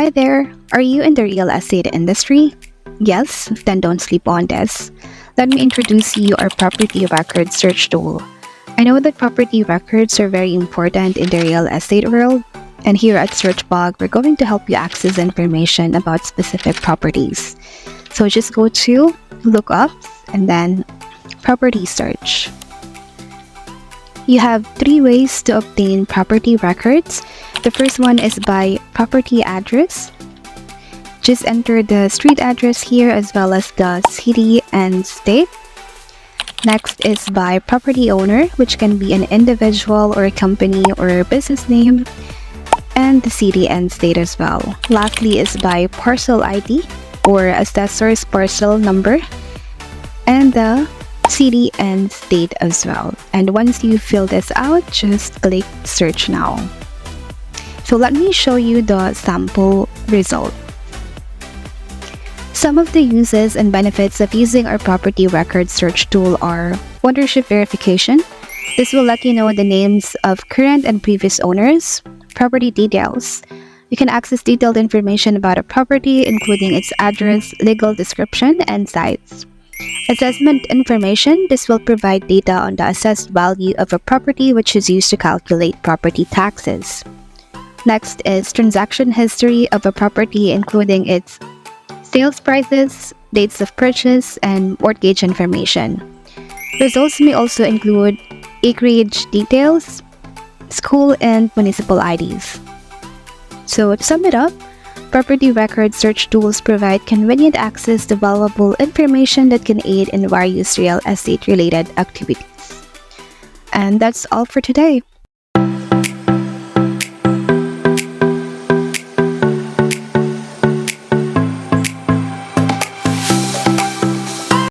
Hi there! Are you in the real estate industry? Yes? Then don't sleep on this. Let me introduce you our property record search tool. I know that property records are very important in the real estate world, and here at Searchbug, we're going to help you access information about specific properties. So just go to Lookup and then Property Search. You have 3 ways to obtain property records. The first one is by property address. Just enter the street address here as well as the city and state. Next is by property owner, which can be an individual or a company or a business name, and the city and state as well. Lastly is by parcel ID or assessor's parcel number, and the city and state as well. And once you fill this out, just click search now. So let me show you the sample result. Some of the uses and benefits of using our property record search tool are ownership verification. This will let you know the names of current and previous owners. Property details. You can access detailed information about a property, including its address, legal description, and size. Assessment information. This will provide data on the assessed value of a property, which is used to calculate property taxes. Next is transaction history of a property, including its sales prices, dates of purchase, and mortgage information. Results may also include acreage details, school, and municipal IDs. So to sum it up, property record search tools provide convenient access to valuable information that can aid in various real estate-related activities. And that's all for today.